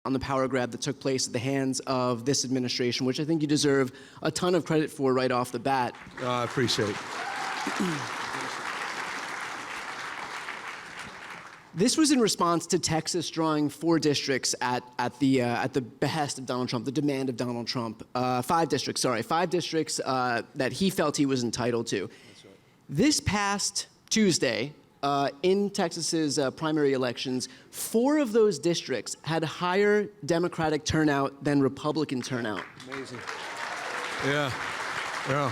on the power grab that took place at the hands of this administration, which I think you deserve a ton of credit for right off the bat. I appreciate it. This was in response to Texas drawing 4 districts at the behest of Donald Trump, the demand of Donald Trump. 5 districts that he felt he was entitled to. That's right. This past Tuesday, in Texas's primary elections, 4 of those districts had higher Democratic turnout than Republican turnout. Amazing. Yeah. Yeah.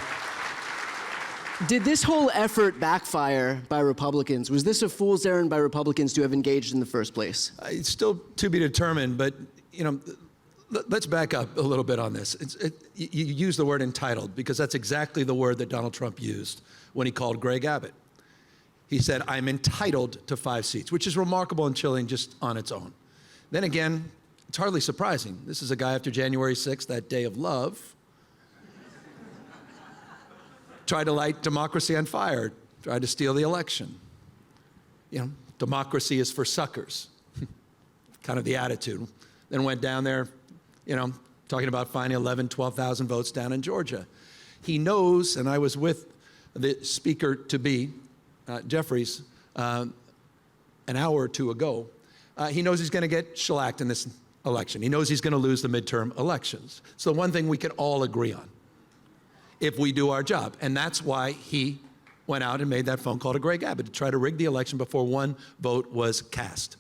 Did this whole effort backfire by Republicans? Was this a fool's errand by Republicans to have engaged in the first place? It's still to be determined, but let's back up a little bit on this. You use the word entitled because that's exactly the word that Donald Trump used when he called Greg Abbott. He said, I'm entitled to 5 seats, which is remarkable and chilling just on its own. Then again, it's hardly surprising. This is a guy after January 6th, that day of love, tried to light democracy on fire, tried to steal the election. Democracy is for suckers, kind of the attitude. Then went down there, talking about finding 11, 12,000 votes down in Georgia. He knows, and I was with the speaker-to-be, Jeffries, an hour or 2 ago, he knows he's going to get shellacked in this election. He knows he's going to lose the midterm elections. So one thing we can all agree on, if we do our job. And that's why he went out and made that phone call to Greg Abbott to try to rig the election before 1 vote was cast.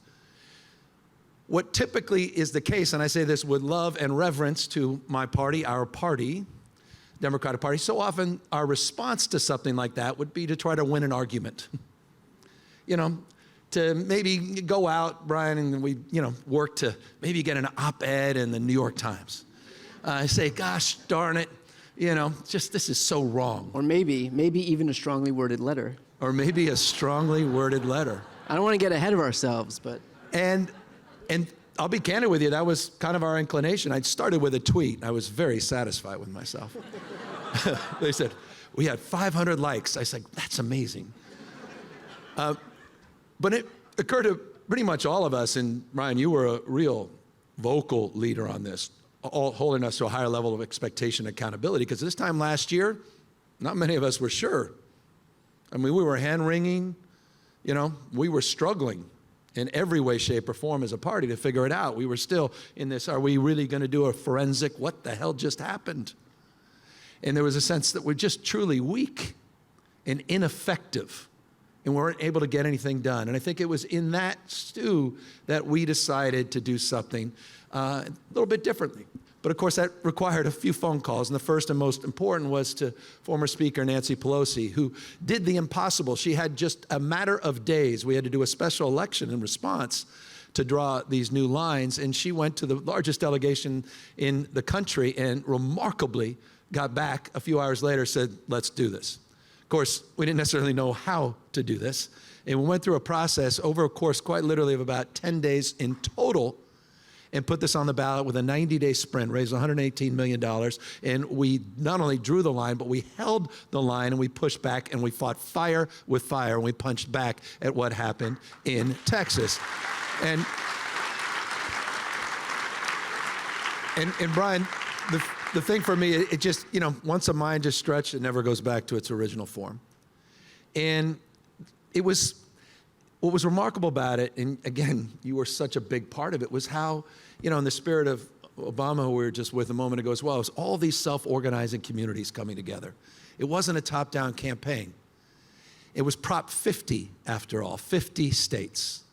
What typically is the case, and I say this with love and reverence to my party, our party, Democratic Party, so often our response to something like that would be to try to win an argument. To maybe go out, Brian, and we, work to maybe get an op-ed in the New York Times. I say, gosh darn it, this is so wrong. Or maybe even a strongly worded letter. Or maybe a strongly worded letter. I don't want to get ahead of ourselves, but. And I'll be candid with you, that was kind of our inclination. I started with a tweet. I was very satisfied with myself. They said, we had 500 likes. I said, that's amazing. But it occurred to pretty much all of us, and Ryan, you were a real vocal leader on this, all holding us to a higher level of expectation and accountability, because this time last year, not many of us were sure. I mean, we were hand-wringing, we were struggling in every way, shape, or form as a party to figure it out. We were still in this, are we really going to do a forensic, what the hell just happened? And there was a sense that we're just truly weak and ineffective, and we weren't able to get anything done. And I think it was in that stew that we decided to do something a little bit differently. But of course, that required a few phone calls, and the first and most important was to former Speaker Nancy Pelosi, who did the impossible. She had just a matter of days. We had to do a special election in response to draw these new lines, and she went to the largest delegation in the country and remarkably got back a few hours later, said, let's do this. Of course, we didn't necessarily know how to do this, and we went through a process over a course quite literally of about 10 days in total, and put this on the ballot with a 90-day sprint, raised $118 million. And we not only drew the line, but we held the line and we pushed back and we fought fire with fire and we punched back at what happened in Texas. And Brian, the thing for me, it just, once a mind just stretched, it never goes back to its original form. And what was remarkable about it, and again, you were such a big part of it, was how, in the spirit of Obama, who we were just with a moment ago as well, it was all these self-organizing communities coming together. It wasn't a top-down campaign. It was Prop 50, after all, 50 states.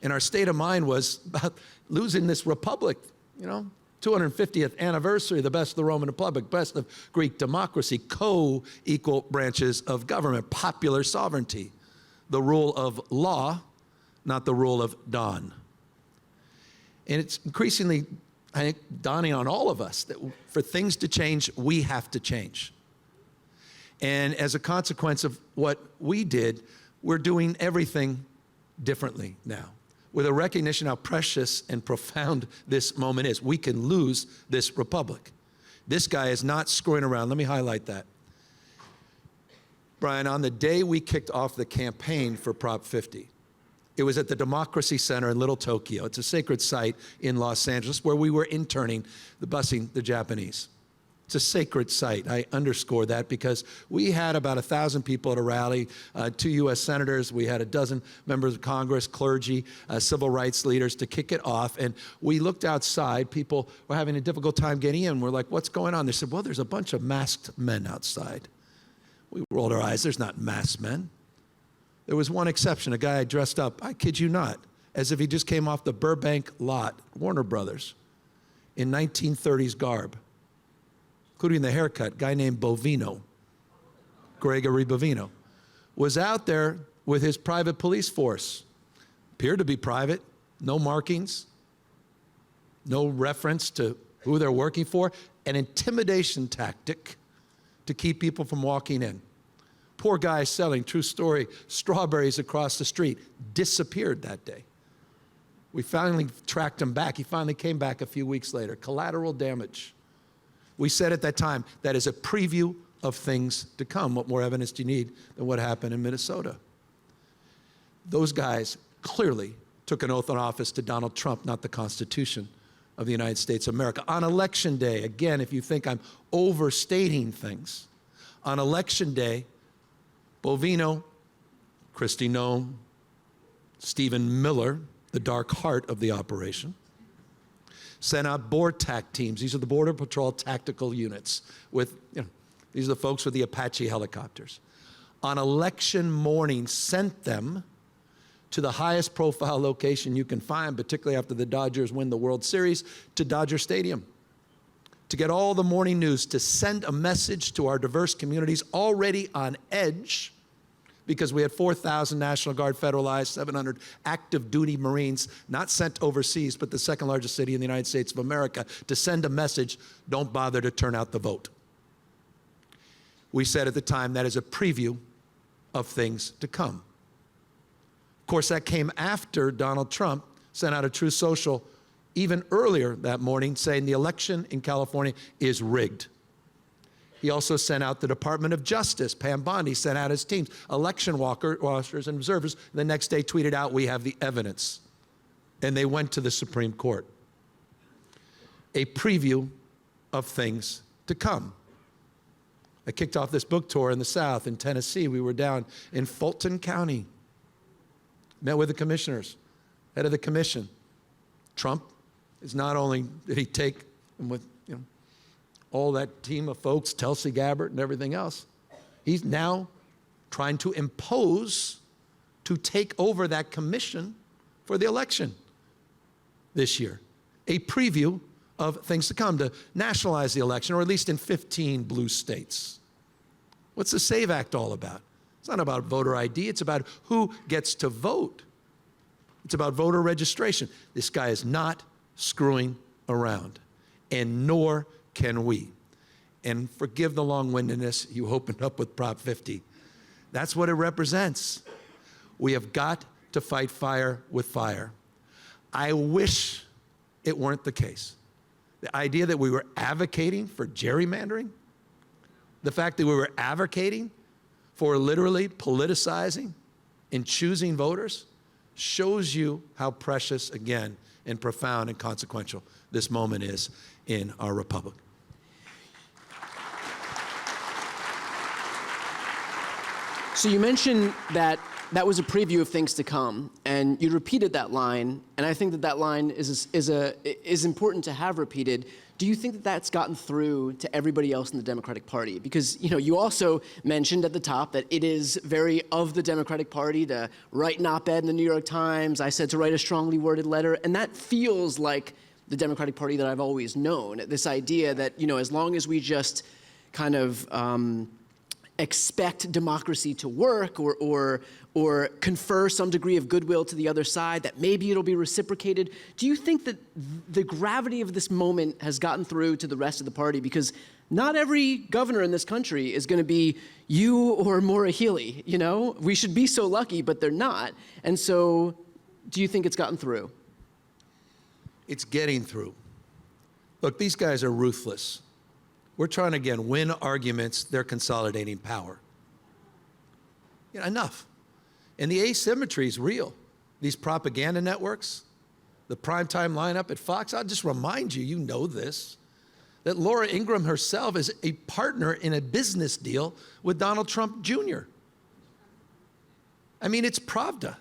And our state of mind was about losing this republic, 250th anniversary, the best of the Roman Republic, best of Greek democracy, co-equal branches of government, popular sovereignty, the rule of law, not the rule of Don. And it's increasingly, I think, dawning on all of us that for things to change, we have to change. And as a consequence of what we did, we're doing everything differently now, with a recognition how precious and profound this moment is. We can lose this republic. This guy is not screwing around. Let me highlight that. Brian, on the day we kicked off the campaign for Prop 50, It was at the Democracy Center in Little Tokyo. It's a sacred site in Los Angeles where we were interning, busing the Japanese. It's a sacred site. I underscore that because we had about 1,000 people at a rally, 2 U.S. senators, we had a dozen members of Congress, clergy, civil rights leaders to kick it off. And we looked outside. People were having a difficult time getting in. We're like, what's going on? They said, well, there's a bunch of masked men outside. We rolled our eyes. There's not masked men. There was one exception, a guy dressed up, I kid you not, as if he just came off the Burbank lot, Warner Brothers, in 1930s garb, including the haircut, guy named Bovino, Gregory Bovino, was out there with his private police force. Appeared to be private, no markings, no reference to who they're working for, an intimidation tactic to keep people from walking in. Poor guy selling, true story, strawberries across the street, disappeared that day. We finally tracked him back. He finally came back a few weeks later. Collateral damage. We said at that time, that is a preview of things to come. What more evidence do you need than what happened in Minnesota? Those guys clearly took an oath of office to Donald Trump, not the Constitution of the United States of America. On Election Day, again, if you think I'm overstating things, on Election Day, Bovino, Kristi Noem, Stephen Miller, the dark heart of the operation, sent out BORTAC teams. These are the Border Patrol Tactical Units. These are the folks with the Apache helicopters. On election morning, sent them to the highest profile location you can find, particularly after the Dodgers win the World Series, to Dodger Stadium, to get all the morning news, to send a message to our diverse communities already on edge, because we had 4,000 National Guard federalized, 700 active duty Marines, not sent overseas, but the second largest city in the United States of America, to send a message, don't bother to turn out the vote. We said at the time that is a preview of things to come. Of course, that came after Donald Trump sent out a Truth Social even earlier that morning saying the election in California is rigged. He also sent out the Department of Justice, Pam Bondi sent out his teams, election watchers and observers. The next day tweeted out, we have the evidence. And they went to the Supreme Court. A preview of things to come. I kicked off this book tour in the South, in Tennessee. We were down in Fulton County. Met with the commissioners, head of the commission. Trump is not only, did he take them with, all that team of folks, Tulsi Gabbard and everything else, he's now trying to impose to take over that commission for the election this year. A preview of things to come, to nationalize the election, or at least in 15 blue states. What's the SAVE Act all about? It's not about voter ID, it's about who gets to vote. It's about voter registration. This guy is not screwing around, and nor can we. And forgive the long-windedness, you opened up with Prop 50. That's what it represents. We have got to fight fire with fire. I wish it weren't the case. The idea that we were advocating for gerrymandering, the fact that we were advocating for literally politicizing and choosing voters, shows you how precious, again, and profound and consequential this moment is in our republic. So you mentioned that that was a preview of things to come, and you repeated that line, and I think that that line is important to have repeated. Do you think that that's gotten through to everybody else in the Democratic Party? Because you also mentioned at the top that it is very of the Democratic Party to write an op-ed in the New York Times. I said to write a strongly worded letter, and that feels like the Democratic Party that I've always known. This idea that as long as we just kind of expect democracy to work or confer some degree of goodwill to the other side, that maybe it'll be reciprocated. Do you think that the gravity of this moment has gotten through to the rest of the party? Because not every governor in this country is going to be you or Maura Healey, We should be so lucky, but they're not. And so do you think it's gotten through? It's getting through. Look, these guys are ruthless. We're trying to, again, win arguments. They're consolidating power. Enough. And the asymmetry is real. these propaganda networks, the primetime lineup at Fox, I'll just remind you, you know this, that Laura Ingraham herself is a partner in a business deal with Donald Trump Jr. I mean, it's Pravda.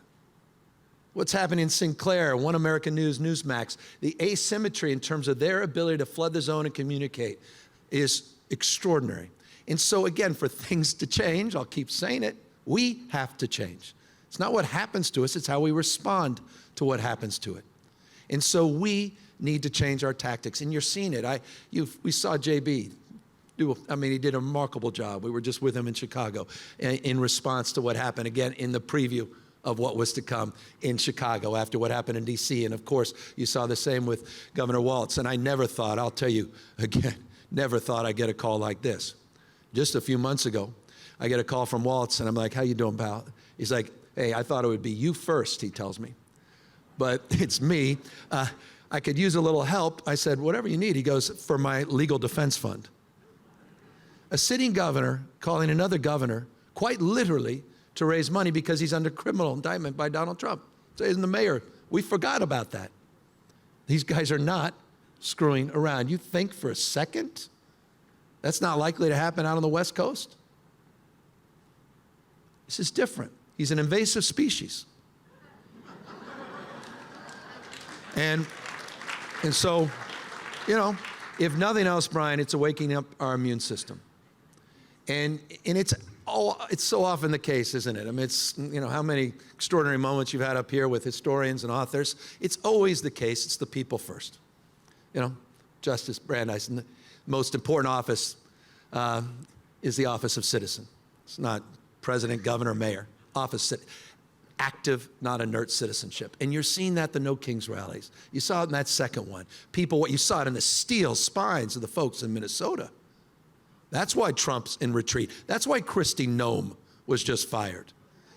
What's happening in Sinclair, One American News, Newsmax, the asymmetry in terms of their ability to flood the zone and communicate is extraordinary. And so again, for things to change, I'll keep saying it, we have to change. It's not what happens to us, it's how we respond to what happens to it. And so we need to change our tactics, and you're seeing it. We saw JB he did a remarkable job. We were just with him in Chicago in response to what happened, again, in the preview of what was to come in Chicago after what happened in D.C. And of course, you saw the same with Governor Walz. And I never thought, I'll tell you again, never thought I'd get a call like this. Just a few months ago, I get a call from Walz, and I'm like, how you doing, pal? He's like, hey, I thought it would be you first, he tells me. But it's me. I could use a little help. I said, whatever you need. He goes, for my legal defense fund. A sitting governor calling another governor, quite literally, to raise money because he's under criminal indictment by Donald Trump. So isn't the mayor? We forgot about that. These guys are not screwing around. You think for a second that's not likely to happen out on the West Coast? This is different. He's an invasive species. And so, if nothing else, Brian, it's awakening up our immune system. And it's so often the case, isn't it? I mean, it's, how many extraordinary moments you've had up here with historians and authors. It's always the case. It's the people first. Justice Brandeis, and the most important office is the office of citizen. It's not president, governor, mayor. Active, not inert citizenship. And you're seeing that at the No Kings rallies. You saw it in that second one. You saw it in the steel spines of the folks in Minnesota. That's why Trump's in retreat. That's why Kristi Noem was just fired.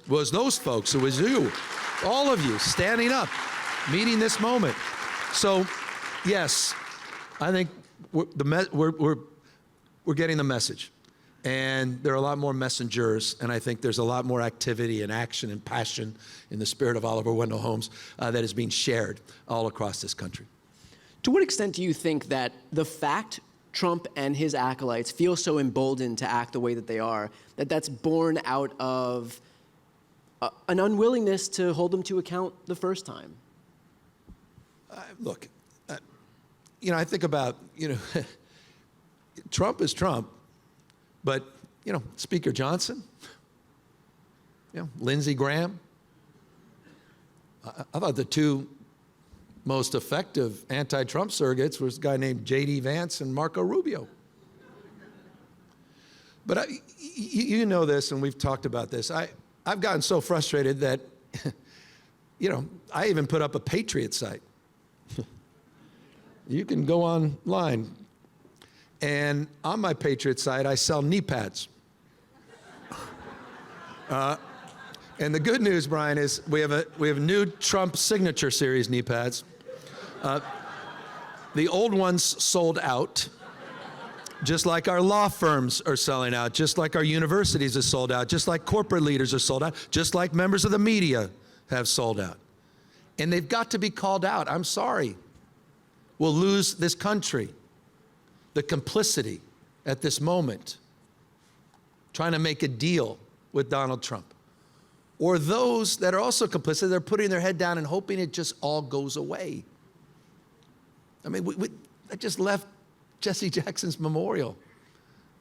It was those folks, it was you, all of you standing up, meeting this moment. So, yes, I think we're getting the message. And there are a lot more messengers, and I think there's a lot more activity and action and passion in the spirit of Oliver Wendell Holmes that is being shared all across this country. To what extent do you think that the fact Trump and his acolytes feel so emboldened to act the way that they are, that's born out of an unwillingness to hold them to account the first time? Look, I think about, Trump is Trump, but, Speaker Johnson, Lindsey Graham, I thought the two most effective anti-Trump surrogates was a guy named J.D. Vance and Marco Rubio. But you know this, and we've talked about this. I've gotten so frustrated that, I even put up a Patriot site. You can go online. And on my Patriot site, I sell knee pads. And the good news, Brian, is we have a new Trump signature series knee pads. The old ones sold out, just like our law firms are selling out, just like our universities are sold out, just like corporate leaders are sold out, just like members of the media have sold out. And they've got to be called out. I'm sorry. We'll lose this country. The complicity at this moment, trying to make a deal with Donald Trump. Or those that are also complicit, they're putting their head down and hoping it just all goes away. I mean, I just left Jesse Jackson's memorial,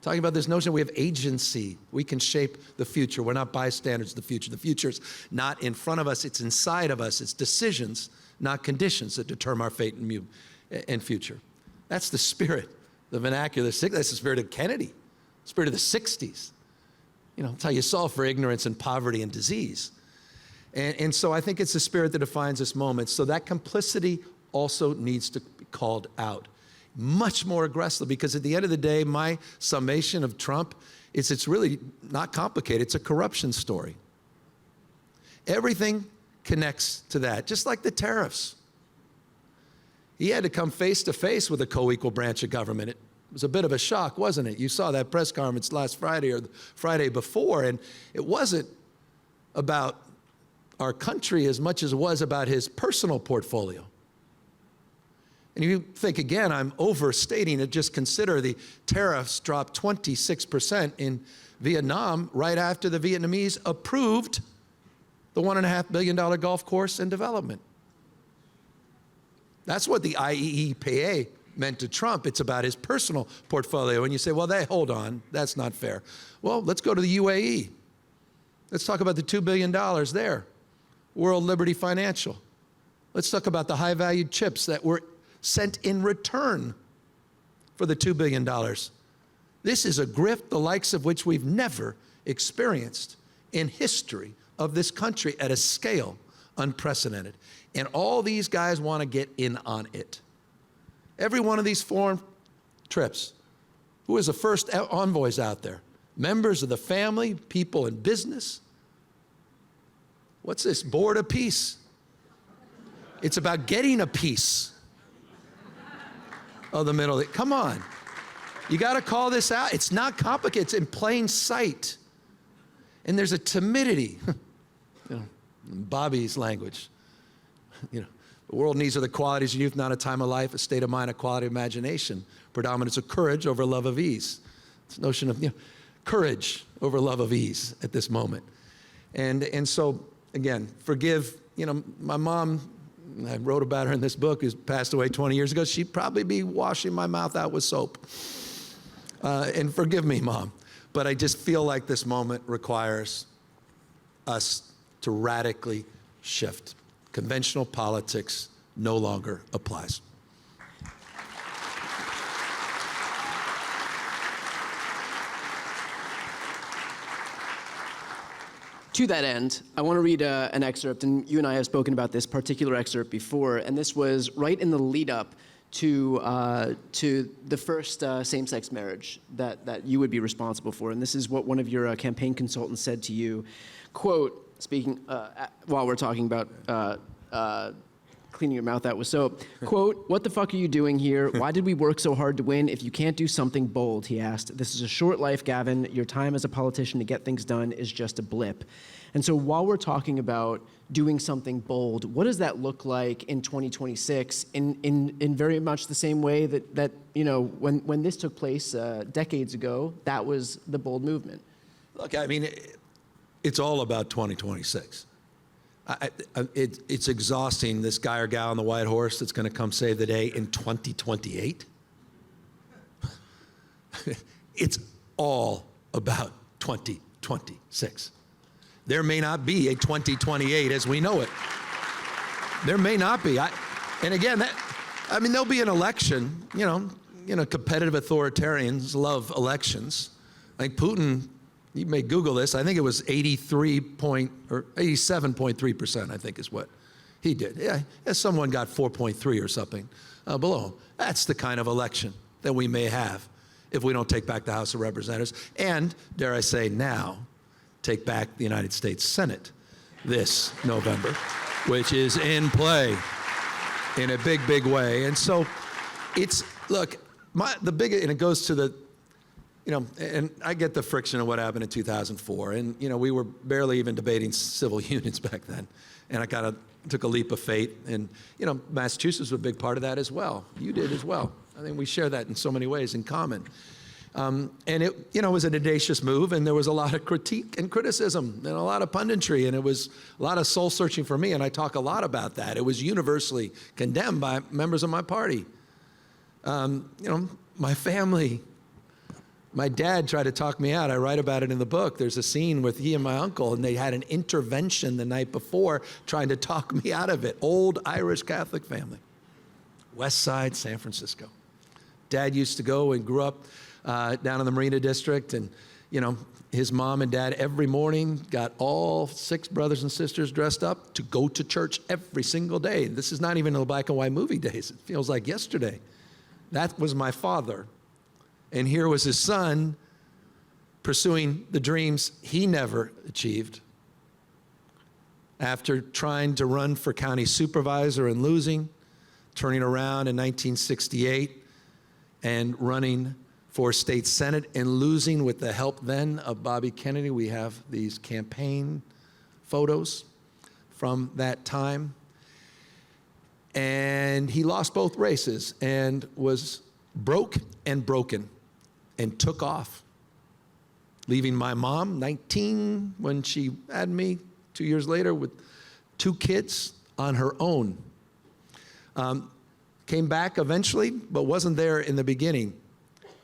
talking about this notion we have agency. We can shape the future. We're not bystanders of the future. The future's not in front of us, it's inside of us. It's decisions, not conditions, that determine our fate and future. That's the spirit, the vernacular. That's the spirit of Kennedy, the spirit of the 60s. It's how you solve for ignorance and poverty and disease. And so I think it's the spirit that defines this moment. So that complicity also needs to be called out much more aggressively, because at the end of the day, my summation of Trump is it's really not complicated. It's a corruption story. Everything connects to that, just like the tariffs. He had to come face to face with a co-equal branch of government. It was a bit of a shock, wasn't it? You saw that press conference last Friday or the Friday before, and it wasn't about our country as much as it was about his personal portfolio. And if you think, again, I'm overstating it, just consider the tariffs dropped 26% in Vietnam right after the Vietnamese approved the $1.5 billion golf course and development. That's what the IEEPA meant to Trump. It's about his personal portfolio. And you say, well, hold on, that's not fair. Well, let's go to the UAE. Let's talk about the $2 billion there. World Liberty Financial. Let's talk about the high-valued chips that were sent in return for the $2 billion. This is a grift the likes of which we've never experienced in history of this country at a scale unprecedented. And all these guys want to get in on it. Every one of these foreign trips, who is the first envoys out there? Members of the family, people in business. What's this? Board of peace. It's about getting a piece of the Middle East. Come on. You got to call this out. It's not complicated. It's in plain sight. And there's a timidity. Bobby's language. The world needs are the qualities of youth, not a time of life, a state of mind, a quality of imagination, predominance of courage over love of ease. This notion of courage over love of ease at this moment. And so, again, forgive, my mom, I wrote about her in this book, who's passed away 20 years ago. She'd probably be washing my mouth out with soap. And forgive me, Mom. But I just feel like this moment requires us to radically shift. Conventional politics no longer applies. To that end, I want to read an excerpt, and you and I have spoken about this particular excerpt before, and this was right in the lead up to the first same-sex marriage that you would be responsible for. And this is what one of your campaign consultants said to you, quote, speaking, while we're talking about cleaning your mouth out with soap, quote, "What the fuck are you doing here? Why did we work so hard to win if you can't do something bold?" he asked. "This is a short life, Gavin. Your time as a politician to get things done is just a blip." And so while we're talking about doing something bold, what does that look like in 2026 in very much the same way that when this took place decades ago, that was the bold movement? Look, I mean, it's all about 2026. It's exhausting, this guy or gal on the white horse that's going to come save the day in 2028. It's all about 2026. There may not be a 2028 as we know it. There may not be. And again, there'll be an election. Competitive authoritarians love elections. Like Putin, you may Google this, I think it was 87.3%, I think is what he did. Yeah, someone got 4.3 or something below. That's the kind of election that we may have if we don't take back the House of Representatives and, dare I say now, take back the United States Senate this November, which is in play in a big, big way. And so it's, look, and it goes to the, and I get the friction of what happened in 2004. And, we were barely even debating civil unions back then. And I kind of took a leap of faith. And, Massachusetts was a big part of that as well. You did as well. I think we share that in so many ways in common. And it, was an audacious move, and there was a lot of critique and criticism and a lot of punditry, and it was a lot of soul searching for me, and I talk a lot about that. It was universally condemned by members of my party. My family, my dad tried to talk me out. I write about it in the book. There's a scene with he and my uncle, and they had an intervention the night before trying to talk me out of it. Old Irish Catholic family, West Side, San Francisco. Dad used to go and grew up down in the Marina District, and his mom and dad every morning got all 6 brothers and sisters dressed up to go to church every single day. This is not even the black and white movie days. It feels like yesterday. That was my father, and here was his son pursuing the dreams he never achieved. After trying to run for county supervisor and losing, turning around in 1968 and running for state senate and losing with the help then of Bobby Kennedy. We have these campaign photos. from that time. And he lost both races and was broke and broken and took off, leaving my mom, 19 when she had me, 2 years later with 2 kids on her own. Came back eventually, but wasn't there in the beginning.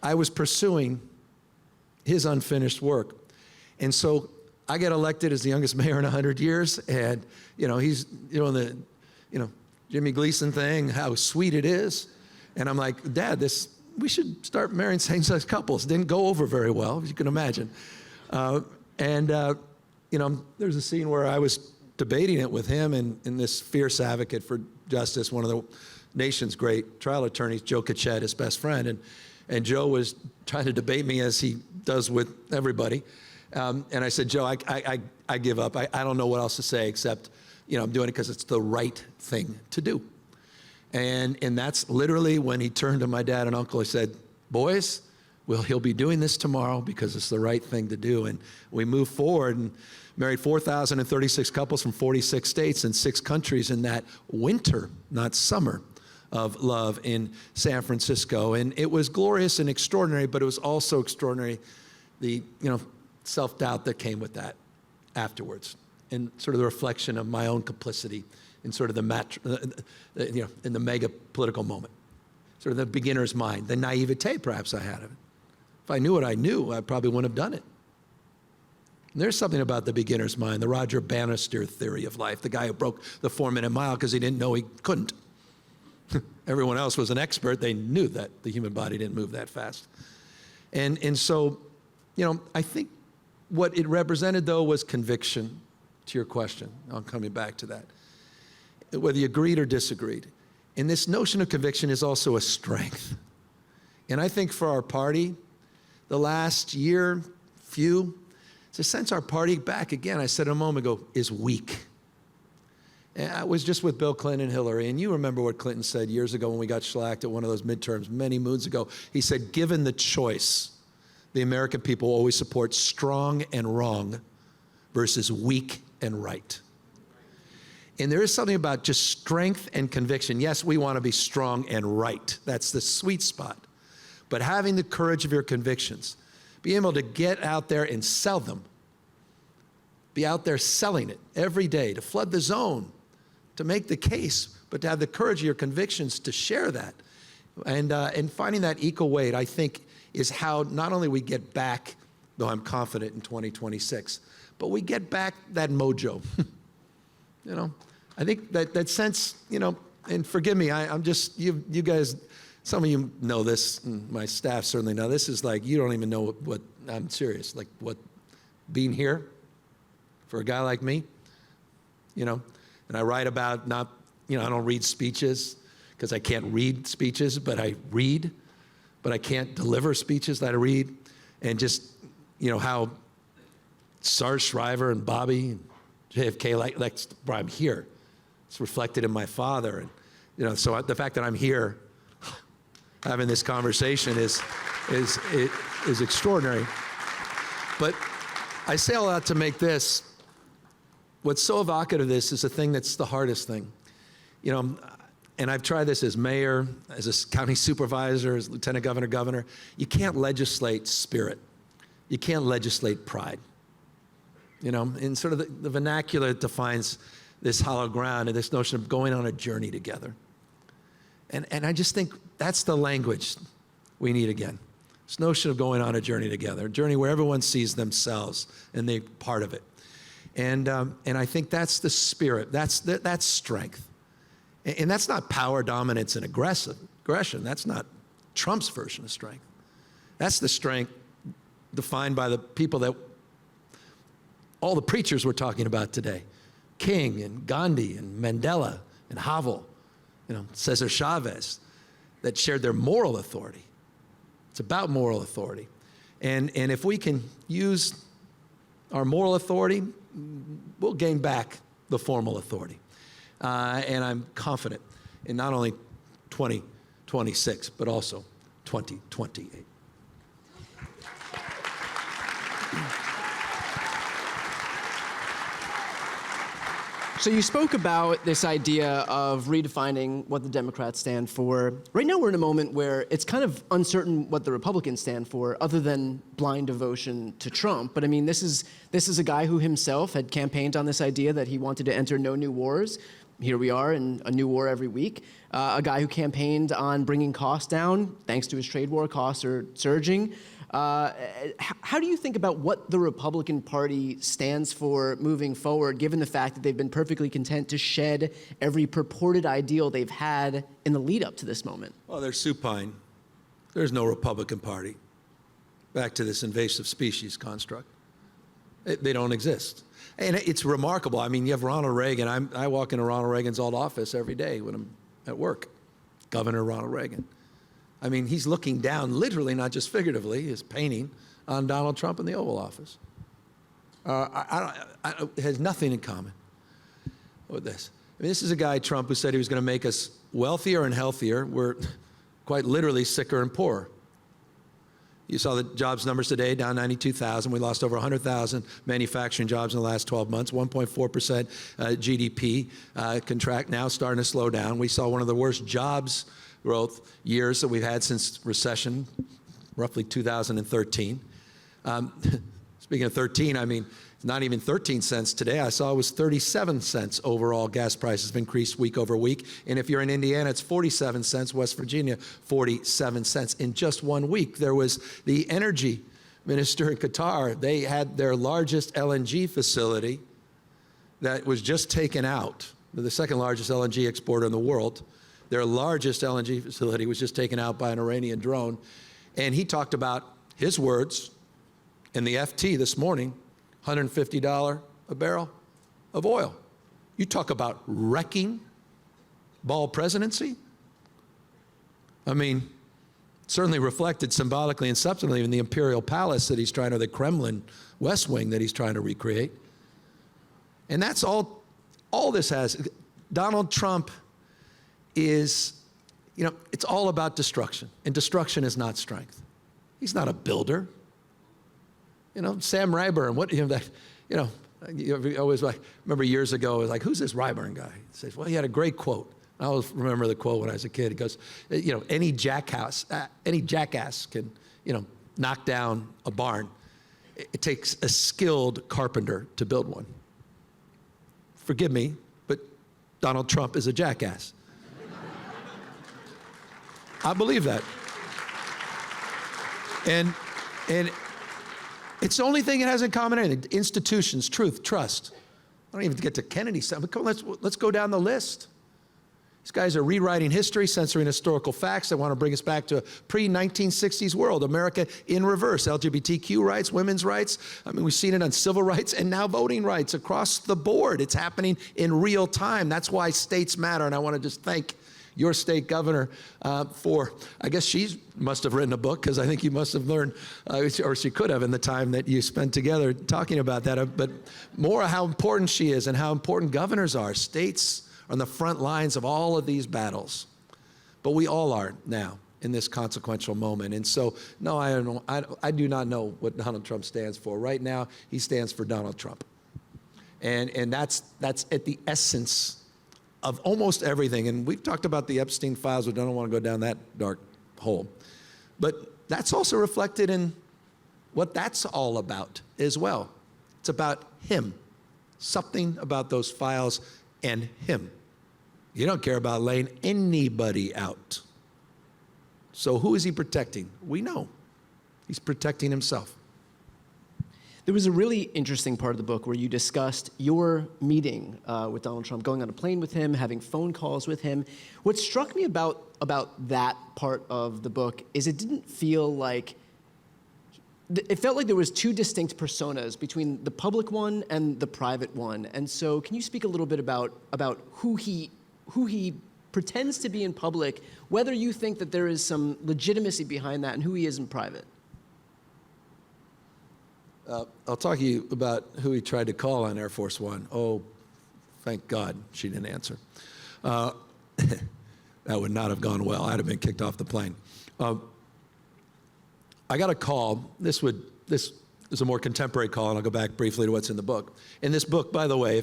I was pursuing his unfinished work. And so I got elected as the youngest mayor in 100 years, and he's doing the Jimmy Gleason thing, how sweet it is. And I'm like, Dad, we should start marrying same-sex couples. Didn't go over very well, as you can imagine. There's a scene where I was debating it with him and this fierce advocate for justice, one of the nation's great trial attorneys, Joe Cachet, his best friend. And Joe was trying to debate me, as he does with everybody. And I said, Joe, I give up. I don't know what else to say except, I'm doing it because it's the right thing to do. And that's literally when he turned to my dad and uncle, he said, boys, he'll be doing this tomorrow because it's the right thing to do. And we moved forward and married 4,036 couples from 46 states and 6 countries in that winter, not summer, of love in San Francisco. And it was glorious and extraordinary, but it was also extraordinary, the self-doubt that came with that afterwards, and sort of the reflection of my own complicity in sort of in the mega political moment, sort of the beginner's mind, the naivete perhaps I had of it. If I knew what I knew, I probably wouldn't have done it. And there's something about the beginner's mind, the Roger Bannister theory of life, the guy who broke the 4-minute mile because he didn't know he couldn't. Everyone else was an expert. They knew that the human body didn't move that fast. And so, I think what it represented, though, was conviction, to your question. I'm coming back to that. Whether you agreed or disagreed. And this notion of conviction is also a strength. And I think for our party, the last year, it's a sense our party, back again, I said a moment ago, is weak. And I was just with Bill Clinton and Hillary, and you remember what Clinton said years ago when we got shellacked at one of those midterms many moons ago. He said, given the choice, the American people always support strong and wrong versus weak and right. And there is something about just strength and conviction. Yes, we want to be strong and right. That's the sweet spot. But having the courage of your convictions, being able to get out there and sell them, be out there selling it every day, to flood the zone, to make the case, but to have the courage of your convictions to share that. And finding that equal weight, I think, is how not only we get back, though I'm confident in 2026, but we get back that mojo. I think that sense, and forgive me, I'm just, you guys, some of you know this, and my staff certainly know, this is like, you don't even know what I'm serious, like what, being here for a guy like me, and I write about I don't read speeches because I can't read speeches, but I read, but I can't deliver speeches that I read, and just, how Sarge Shriver and Bobby and JFK, that's where I'm here. It's reflected in my father. And, so the fact that I'm here having this conversation is extraordinary. But I say all that to make this, what's so evocative of this is the thing that's the hardest thing. And I've tried this as mayor, as a county supervisor, as lieutenant governor. You can't legislate spirit. You can't legislate pride. And sort of the vernacular defines this hollow ground and this notion of going on a journey together. And I just think that's the language we need again. This notion of going on a journey together, a journey where everyone sees themselves and they're part of it. And I think that's the spirit, that's strength. And that's not power, dominance, and aggression. That's not Trump's version of strength. That's the strength defined by the people that all the preachers we're talking about today. King and Gandhi and Mandela and Havel, Cesar Chavez, that shared their moral authority. It's about moral authority. And if we can use our moral authority, we'll gain back the formal authority. And I'm confident in not only 2026, but also 2028. So you spoke about this idea of redefining what the Democrats stand for. Right now we're in a moment where it's kind of uncertain what the Republicans stand for, other than blind devotion to Trump. But I mean, this is a guy who himself had campaigned on this idea that he wanted to enter no new wars. Here we are in a new war every week. A guy who campaigned on bringing costs down. Thanks to his trade war, costs are surging. How do you think about what the Republican Party stands for moving forward, given the fact that they've been perfectly content to shed every purported ideal they've had in the lead up to this moment? Well, they're supine. There's no Republican Party. Back to this invasive species construct. They don't exist. And it's remarkable. I mean, you have Ronald Reagan. I walk into Ronald Reagan's old office every day when I'm at work. Governor Ronald Reagan. I mean, he's looking down, literally, not just figuratively, his painting on Donald Trump in the Oval Office. It has nothing in common with this. I mean, this is a guy, Trump, who said he was going to make us wealthier and healthier. We're quite literally sicker and poorer. You saw the jobs numbers today, down 92,000. We lost over 100,000 manufacturing jobs in the last 12 months, 1.4% GDP contract now, starting to slow down. We saw one of the worst jobs growth years that we've had since recession, roughly 2013. Speaking of 13, I mean, it's not even 13 cents today. I saw it was 37 cents overall. Gas prices have increased week over week. And if you're in Indiana, it's 47 cents. West Virginia, 47 cents. In just 1 week, there was the energy minister in Qatar. They had their largest LNG facility that was just taken out. They're the second largest LNG exporter in the world. Their largest LNG facility was just taken out by an Iranian drone. And he talked about his words in the FT this morning, $150 a barrel of oil. You talk about wrecking ball presidency. I mean, certainly reflected symbolically and substantively in the imperial palace that he's trying to, the Kremlin West Wing that he's trying to recreate. And that's all this has. Donald Trump is, you know, it's all about destruction. And destruction is not strength. He's not a builder. You know, Sam Rayburn, what, you know, that, you always like, remember years ago, it was like, who's this Rayburn guy? He says, well, he had a great quote. I always remember the quote when I was a kid. He goes, you know, any jackass can, you know, knock down a barn. It takes a skilled carpenter to build one. Forgive me, but Donald Trump is a jackass. I believe that. And it's the only thing it has in common, anything. Institutions, truth, trust. I don't even get to Kennedy's stuff, but come on, let's go down the list. These guys are rewriting history, censoring historical facts. They want to bring us back to a pre-1960s world. America in reverse. LGBTQ rights, women's rights. I mean, we've seen it on civil rights and now voting rights across the board. It's happening in real time. That's why states matter. And I want to just thank your state governor for, I guess she must have written a book, because I think you must have learned, or she could have in the time that you spent together talking about that, but more how important she is and how important governors are. States are on the front lines of all of these battles. But we all are now in this consequential moment. And so, no, I do not know what Donald Trump stands for. Right now, he stands for Donald Trump. And that's at the essence of almost everything. And we've talked about the Epstein files, but I don't want to go down that dark hole. But that's also reflected in what that's all about as well. It's about him. Something about those files and him. You don't care about laying anybody out. So who is he protecting? We know. He's protecting himself. There was a really interesting part of the book where you discussed your meeting with Donald Trump, going on a plane with him, having phone calls with him. What struck me about that part of the book is it didn't feel like, it felt like there was two distinct personas between the public one and the private one. And so can you speak a little bit about who he pretends to be in public, whether you think that there is some legitimacy behind that, and who he is in private? I'll talk to you about who he tried to call on Air Force One. Oh, thank God she didn't answer. That would not have gone well. I'd have been kicked off the plane. I got a call. This There's a more contemporary call, and I'll go back briefly to what's in the book. In this book, by the way,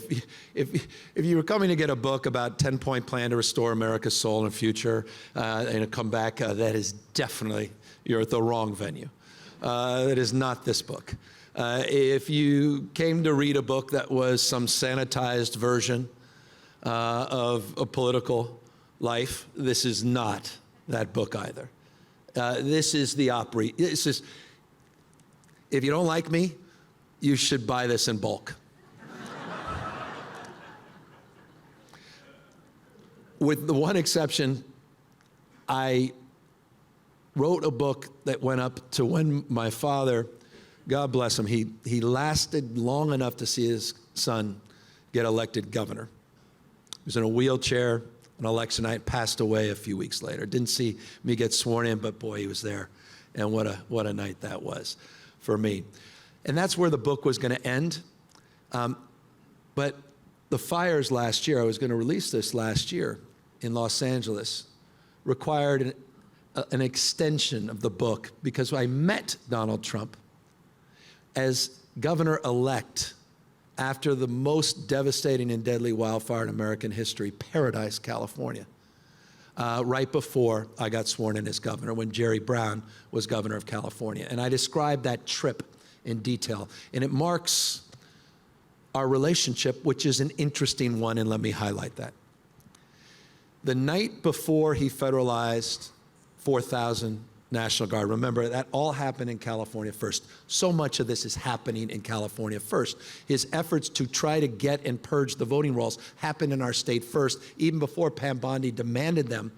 if you were coming to get a book about 10-point plan to restore America's soul and future, and come back, that is definitely, you're at the wrong venue. That is not this book. If you came to read a book that was some sanitized version of a political life, this is not that book either. This is the Opry. This is, if you don't like me, you should buy this in bulk. With the one exception, I wrote a book that went up to when my father, God bless him, he lasted long enough to see his son get elected governor. He was in a wheelchair on election night, passed away a few weeks later. Didn't see me get sworn in, but boy, he was there. And what a night that was for me. And that's where the book was going to end. But the fires last year, I was going to release this last year in Los Angeles, required an extension of the book because I met Donald Trump as governor-elect after the most devastating and deadly wildfire in American history, Paradise, California, right before I got sworn in as governor, when Jerry Brown was governor of California. And I described that trip in detail. And it marks our relationship, which is an interesting one, and let me highlight that. The night before he federalized 4,000 National Guard, remember, that all happened in California first. So much of this is happening in California first. His efforts to try to get and purge the voting rolls happened in our state first, even before Pam Bondi demanded them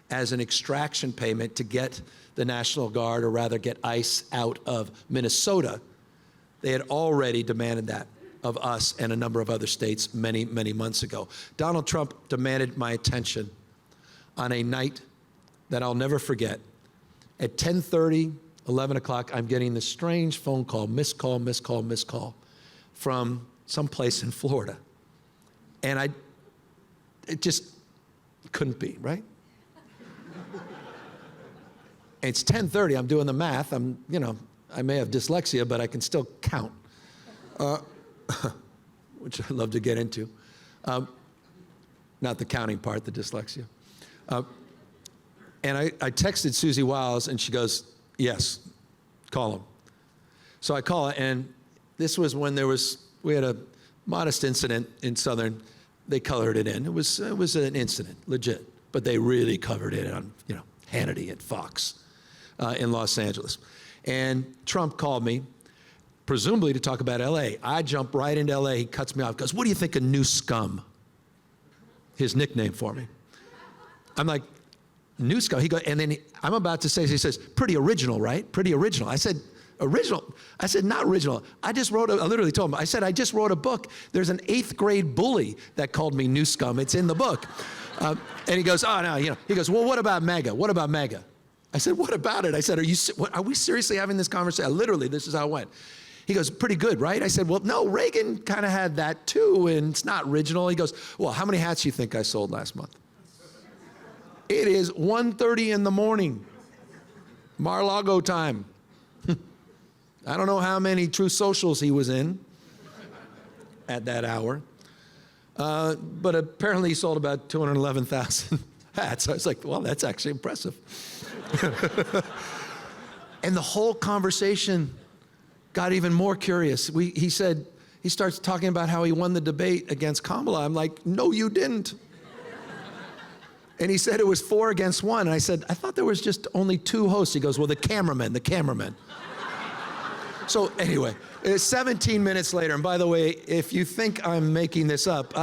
as an extraction payment to get the National Guard, or rather get ICE out of Minnesota. They had already demanded that of us and a number of other states many, many months ago. Donald Trump demanded my attention on a night that I'll never forget. At 10:30, 11 o'clock, I'm getting this strange phone call, missed call, from someplace in Florida. And it just couldn't be, right? It's 10:30, I'm doing the math. I may have dyslexia, but I can still count, which I'd love to get into. Not the counting part, the dyslexia. And I texted Susie Wiles, and she goes, yes, call him. So I call her, and this was when we had a modest incident in Southern. They colored it in. It was an incident, legit, but they really covered it on, Hannity at Fox in Los Angeles. And Trump called me, presumably to talk about LA. I jump right into LA. He cuts me off, goes, what do you think of New Scum? His nickname for me. I'm like, New Scum. He goes, and then I'm about to say, he says, pretty original, right? Pretty original. I said, original? I said, not original. I literally told him, I said, I just wrote a book. There's an 8th grade bully that called me New Scum. It's in the book. And he goes, oh, no, he goes, well, what about MAGA? What about MAGA? I said, what about it? I said, are we seriously having this conversation? Literally, this is how it went. He goes, pretty good, right? I said, well, no, Reagan kind of had that too, and it's not original. He goes, well, how many hats do you think I sold last month? It is 1:30 in the morning, Mar-a-Lago time. I don't know how many True Socials he was in at that hour, but apparently he sold about 211,000 hats. I was like, well, that's actually impressive. And the whole conversation got even more curious. He said, he starts talking about how he won the debate against Kamala. I'm like, no, you didn't. And he said it was 4 against 1. And I said, I thought there was just only 2 hosts. He goes, well, the cameraman. So anyway, 17 minutes later, and by the way, if you think I'm making this up,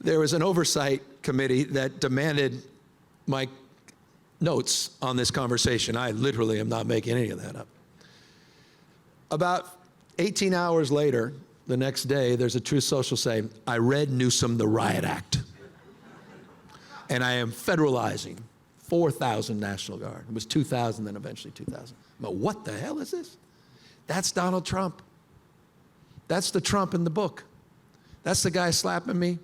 there was an oversight committee that demanded my notes on this conversation. I literally am not making any of that up. About 18 hours later, the next day, there's a Truth Social saying, I read Newsom the Riot Act. And I am federalizing 4,000 National Guard. It was 2,000, then eventually 2,000. But what the hell is this? That's Donald Trump. That's the Trump in the book. That's the guy slapping me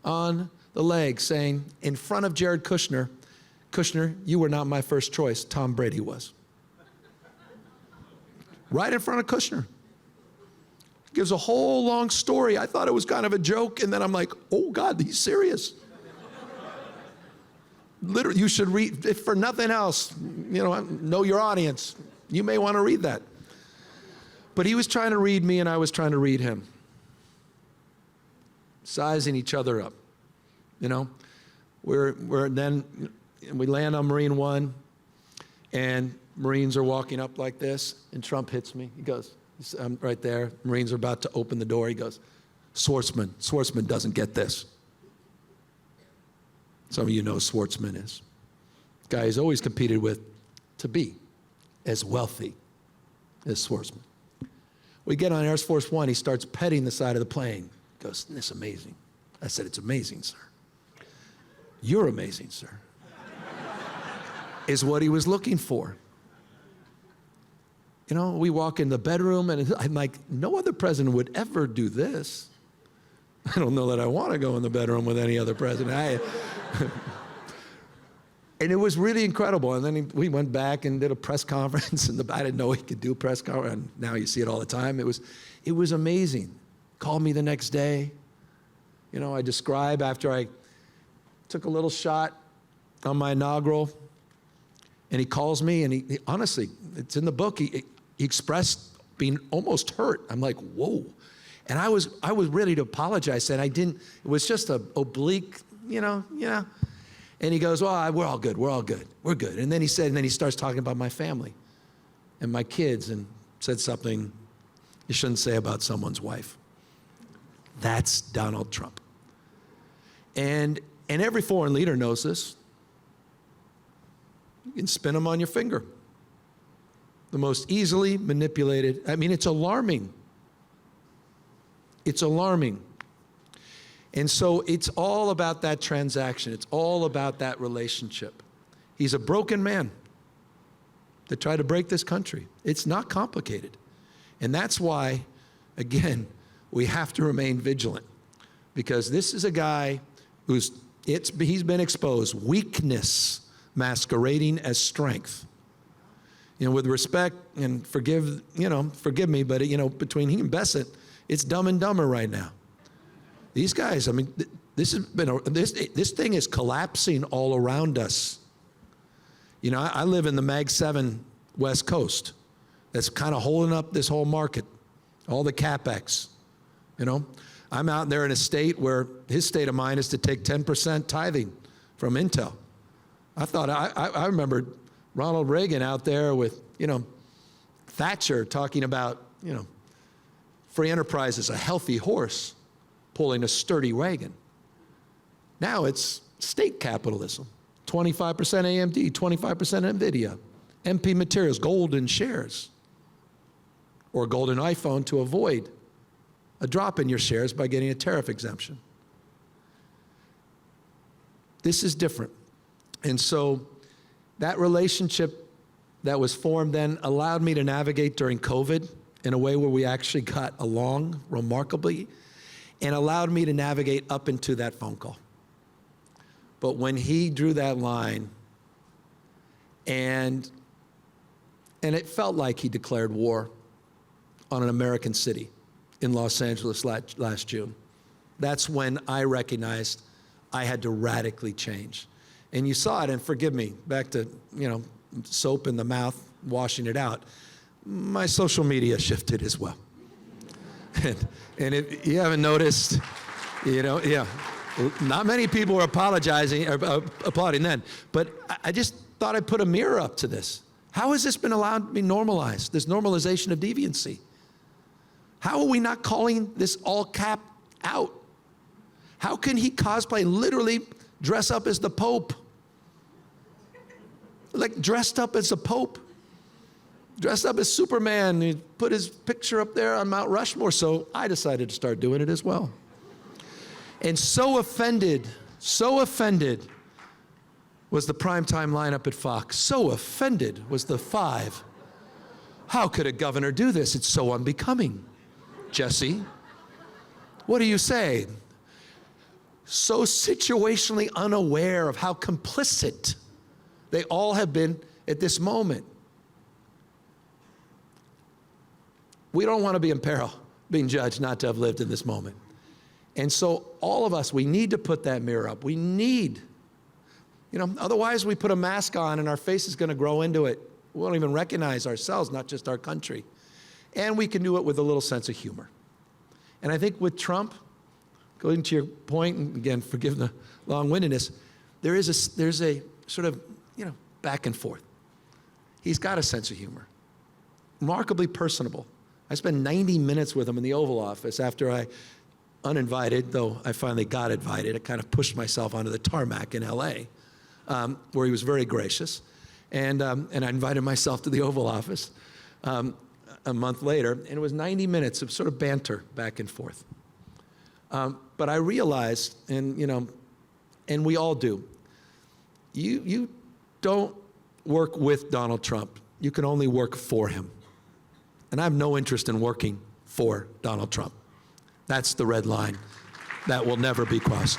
on the leg saying, in front of Jared Kushner, Kushner, you were not my first choice, Tom Brady was. right in front of Kushner. Gives a whole long story. I thought it was kind of a joke, and then I'm like, oh God, he's serious. Literally, you should read, if for nothing else, know your audience. You may want to read that. But he was trying to read me, and I was trying to read him. Sizing each other up, We're then, we land on Marine One, and Marines are walking up like this, and Trump hits me. He goes, I'm right there. Marines are about to open the door. He goes, Schwartzman doesn't get this. Some of you know who Schwartzman is. Guy he's always competed with to be as wealthy as Schwartzman. We get on Air Force One. He starts petting the side of the plane. He goes, isn't this amazing? I said, it's amazing, sir. You're amazing, sir. Is what he was looking for. We walk in the bedroom, and I'm like, no other president would ever do this. I don't know that I want to go in the bedroom with any other president. And it was really incredible. And then we went back and did a press conference, and I didn't know he could do a press conference. And now you see it all the time. It was amazing. Called me the next day. I describe after I took a little shot on my inaugural, and he calls me, and he honestly, it's in the book, he expressed being almost hurt. I'm like, whoa. And I was ready to apologize, and I didn't. It was just a oblique, And he goes, well, we're all good, we're good. And then he starts talking about my family and my kids, and said something you shouldn't say about someone's wife. That's Donald Trump. And every foreign leader knows this. You can spin them on your finger. The most easily manipulated. It's alarming. It's alarming. And so it's all about that transaction. It's all about that relationship. He's a broken man that tried to break this country. It's not complicated. And that's why, again, we have to remain vigilant, because this is a guy he's been exposed. Weakness masquerading as strength. With respect, and forgive me, but between he and Bessent, it's Dumb and Dumber right now. These guys, this thing is collapsing all around us. I live in the Mag 7 West Coast. That's kind of holding up this whole market, all the CapEx. I'm out there in a state where his state of mind is to take 10% tithing from Intel. I remember Ronald Reagan out there with, Thatcher talking about, free enterprise is a healthy horse pulling a sturdy wagon. Now it's state capitalism. 25% AMD, 25% NVIDIA, MP Materials, golden shares, or golden iPhone to avoid a drop in your shares by getting a tariff exemption. This is different. And so that relationship that was formed then allowed me to navigate during COVID in a way where we actually got along remarkably, and allowed me to navigate up into that phone call. But when he drew that line, and it felt like he declared war on an American city in Los Angeles last June, that's when I recognized I had to radically change. And you saw it, and forgive me, back to, soap in the mouth, washing it out. My social media shifted as well. And if you haven't noticed, not many people were apologizing or applauding then. But I just thought I'd put a mirror up to this. How has this been allowed to be normalized, this normalization of deviancy? How are we not calling this all cap out? How can he cosplay and literally dress up as the Pope? Like dressed up as the Pope. Dressed up as Superman. He put his picture up there on Mount Rushmore, so I decided to start doing it as well. And so offended was the primetime lineup at Fox. So offended was the 5. How could a governor do this? It's so unbecoming. Jesse, what do you say? So situationally unaware of how complicit they all have been at this moment. We don't want to be in peril, being judged not to have lived in this moment. And so all of us, we need to put that mirror up. We need, otherwise we put a mask on and our face is going to grow into it. We won't even recognize ourselves, not just our country. And we can do it with a little sense of humor. And I think with Trump, going to your point, and again, forgive the long-windedness, there's a sort of, back and forth. He's got a sense of humor, remarkably personable. I spent 90 minutes with him in the Oval Office after I, uninvited, though I finally got invited, I kind of pushed myself onto the tarmac in LA, where he was very gracious. And I invited myself to the Oval Office a month later, and it was 90 minutes of sort of banter back and forth. But I realized, and we all do, you don't work with Donald Trump. You can only work for him. And I have no interest in working for Donald Trump. That's the red line that will never be crossed.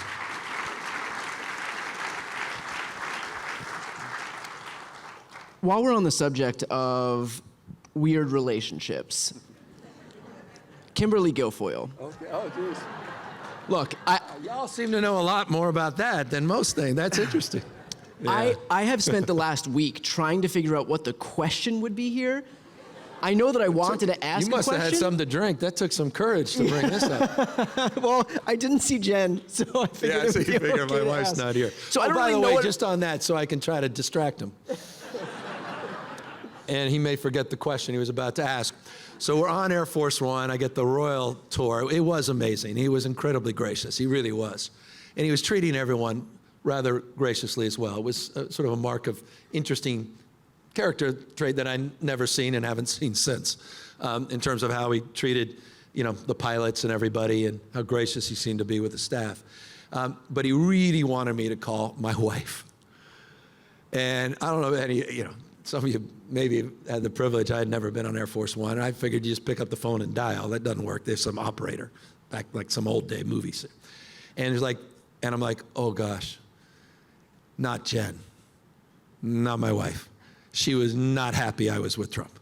While we're on the subject of weird relationships, Kimberly Guilfoyle. Okay. Oh, geez. Look, Y'all seem to know a lot more about that than most things. That's interesting. Yeah. I have spent the last week trying to figure out what the question would be here. I know that I wanted to ask a question. You must have had something to drink. That took some courage to bring this up. Well, I didn't see Jen, so I figured it would be okay my to wife's ask. not here. So I don't by really the know way, what... just on that, so I can try to distract him. And he may forget the question he was about to ask. So we're on Air Force One. I get the royal tour. It was amazing. He was incredibly gracious. He really was. And he was treating everyone rather graciously as well. It was sort of a mark of interesting character trait that I've never seen and haven't seen since, in terms of how he treated, the pilots and everybody and how gracious he seemed to be with the staff. But he really wanted me to call my wife. And I don't know any, some of you maybe had the privilege. I had never been on Air Force One. I figured you just pick up the phone and dial. That doesn't work. There's some operator, back like some old day movies. And I'm like, oh gosh, not Jen, not my wife. She was not happy I was with Trump.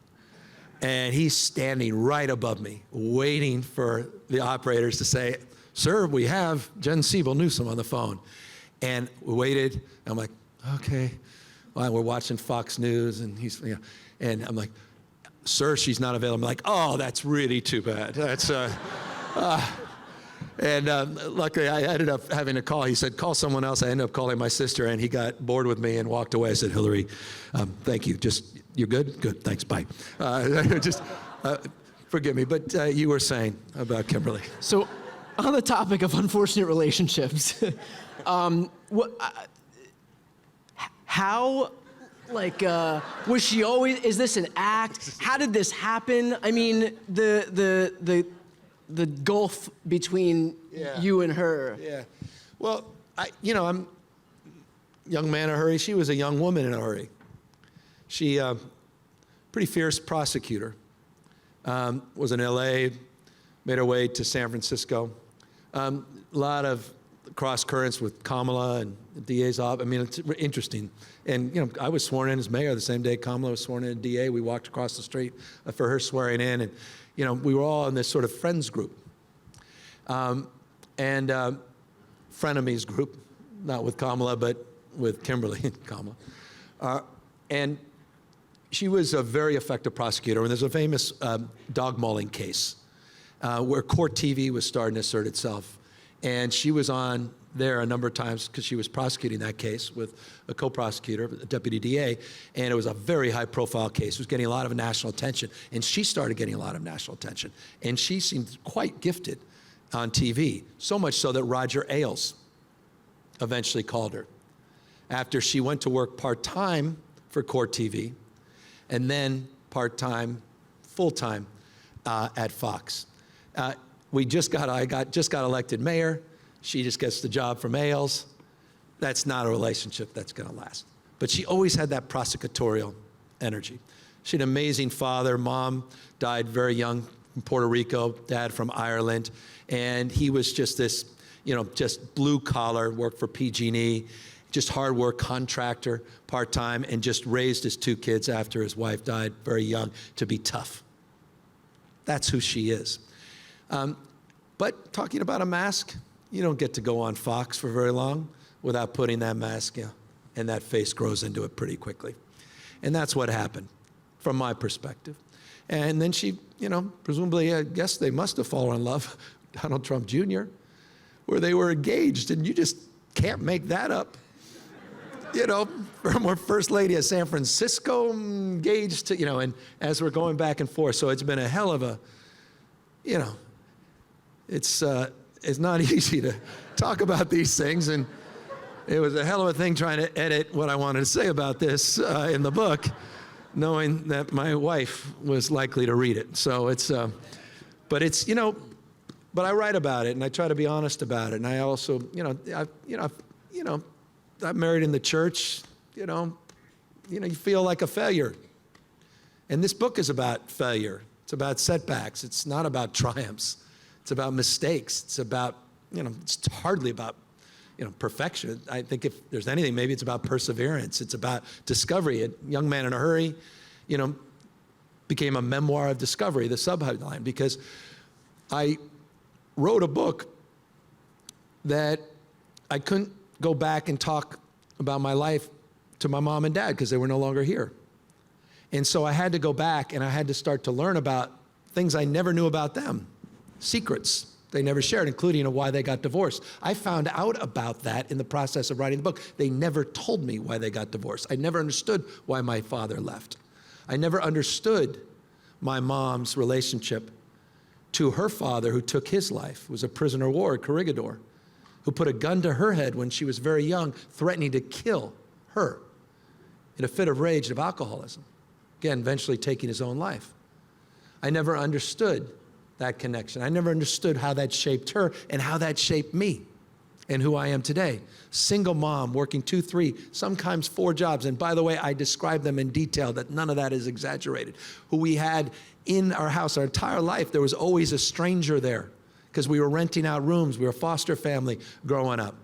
And he's standing right above me, waiting for the operators to say, sir, we have Jen Newsom on the phone. And we waited. I'm like, okay. Well, we're watching Fox News, and and I'm like, sir, she's not available. I'm like, oh, that's really too bad. That's, luckily I ended up having to call. He said, call someone else. I ended up calling my sister, and he got bored with me and walked away. I said, Hillary, thank you. You're good? Good, thanks, bye. Forgive me, but you were saying about Kimberly. So, on the topic of unfortunate relationships, how, was she always, is this an act? How did this happen? I mean, the gulf between you and her. Yeah. Well, I'm a young man in a hurry. She was a young woman in a hurry. She, pretty fierce prosecutor, was in LA, made her way to San Francisco. A lot of cross currents with Kamala and the DA's office. I mean, it's interesting. And, I was sworn in as mayor the same day Kamala was sworn in as DA. We walked across the street for her swearing in. And, we were all in this sort of friends group. Frenemies group, not with Kamala, but with Kimberly and Kamala. And she was a very effective prosecutor. And there's a famous dog mauling case where court TV was starting to assert itself. And she was on there a number of times because she was prosecuting that case with a co-prosecutor, a deputy DA, and it was a very high-profile case. It was getting a lot of national attention, and she started getting a lot of national attention. And she seemed quite gifted on TV, so much so that Roger Ailes eventually called her after she went to work part-time for Court TV and then part-time, full-time at Fox. I just got elected mayor. She just gets the job from Ailes. That's not a relationship that's going to last. But she always had that prosecutorial energy. She had an amazing father. Mom died very young from Puerto Rico, dad from Ireland. And he was just this, just blue collar, worked for PG&E, just hard work contractor, part-time, and just raised his two kids after his wife died very young to be tough. That's who she is. But talking about a mask, you don't get to go on Fox for very long without putting that mask, and that face grows into it pretty quickly. And that's what happened, from my perspective. And then she, presumably, I guess they must have fallen in love, Donald Trump Jr., where they were engaged, and you just can't make that up. From our first lady of San Francisco, engaged to, and as we're going back and forth. So it's been a hell of a, it's not easy to talk about these things, and it was a hell of a thing trying to edit what I wanted to say about this in the book, knowing that my wife was likely to read it. So it's, but I write about it, and I try to be honest about it, and I also, I'm married in the church, you feel like a failure. And this book is about failure. It's about setbacks. It's not about triumphs. It's about mistakes. It's about, it's hardly about, perfection. I think if there's anything, maybe it's about perseverance. It's about discovery. A young man in a hurry, became a memoir of discovery, the subheadline, because I wrote a book that I couldn't go back and talk about my life to my mom and dad because they were no longer here. And so I had to go back and I had to start to learn about things I never knew about them, secrets they never shared, including why they got divorced. I found out about that in the process of writing the book. They never told me why they got divorced. I never understood why my father left. I never understood my mom's relationship to her father, who took his life, was a prisoner of war, a corregidor, who put a gun to her head when she was very young, threatening to kill her in a fit of rage of alcoholism. Again, eventually taking his own life. I never understood that connection. I never understood how that shaped her and how that shaped me and who I am today. Single mom, working 2, 3, sometimes 4 jobs. And by the way, I describe them in detail, that none of that is exaggerated. Who we had in our house our entire life, there was always a stranger there because we were renting out rooms. We were a foster family growing up.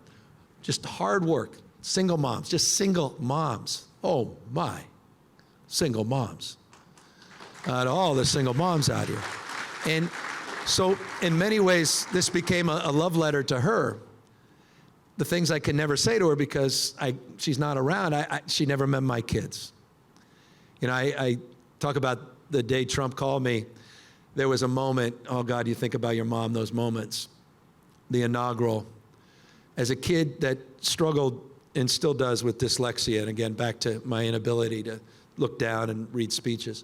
Just hard work, single moms, just single moms. Oh my, single moms. All the single moms out here. And so in many ways, this became a love letter to her. The things I can never say to her because she's not around, she never met my kids. I talk about the day Trump called me. There was a moment, oh God, you think about your mom, those moments. The inaugural. As a kid that struggled and still does with dyslexia, and again, back to my inability to look down and read speeches,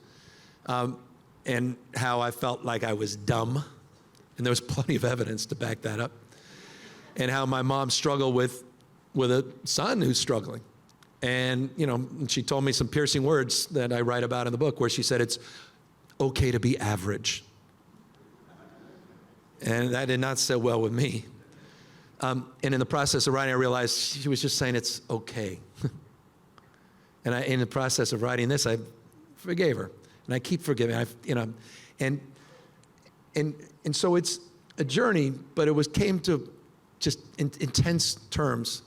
and how I felt like I was dumb, and there was plenty of evidence to back that up, and how my mom struggled with a son who's struggling. And, she told me some piercing words that I write about in the book, where she said, it's okay to be average. And that did not sit well with me. And in the process of writing, I realized she was just saying it's okay. And in the process of writing this, I forgave her. And I keep forgiving, and so it's a journey, but it came to just intense terms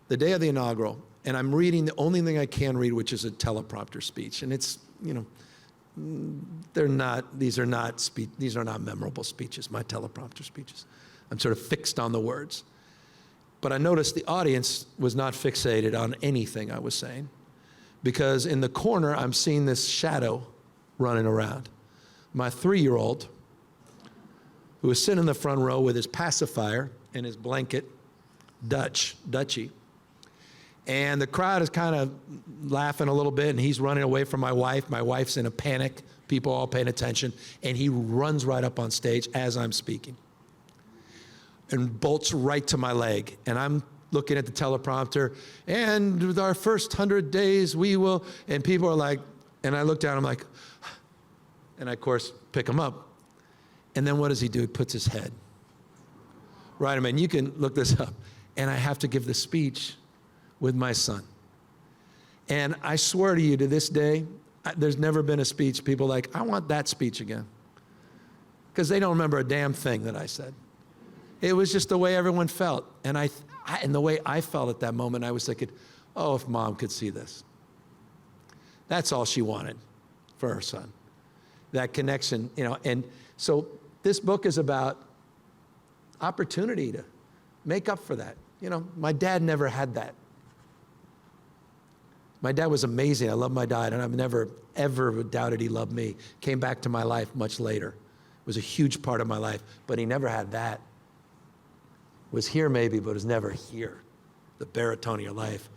the day of the inaugural, and I'm reading the only thing I can read, which is a teleprompter speech, and it's, these are not memorable speeches, my teleprompter speeches. I'm sort of fixed on the words. But I noticed the audience was not fixated on anything I was saying, because in the corner, I'm seeing this shadow running around. My 3-year-old, who was sitting in the front row with his pacifier and his blanket, Dutchie. And the crowd is kind of laughing a little bit, and he's running away from my wife. My wife's in a panic, people all paying attention, and he runs right up on stage as I'm speaking and bolts right to my leg. And I'm looking at the teleprompter, and with our first 100 days, we will, and people are like, and I look down, I'm like, and I, of course, pick him up. And then what does he do? He puts his head. Right, I mean, you can look this up. And I have to give the speech with my son. And I swear to you, to this day, there's never been a speech people are like, I want that speech again. Because they don't remember a damn thing that I said. It was just the way everyone felt. And and the way I felt at that moment, I was thinking, oh, if mom could see this. That's all she wanted for her son. that connection, and so this book is about opportunity to make up for that. My dad never had that. My dad was amazing. I love my dad, and I've never, ever doubted he loved me. Came back to my life much later. Was a huge part of my life, but he never had that. Was here maybe, but was never here. The baritone of your life.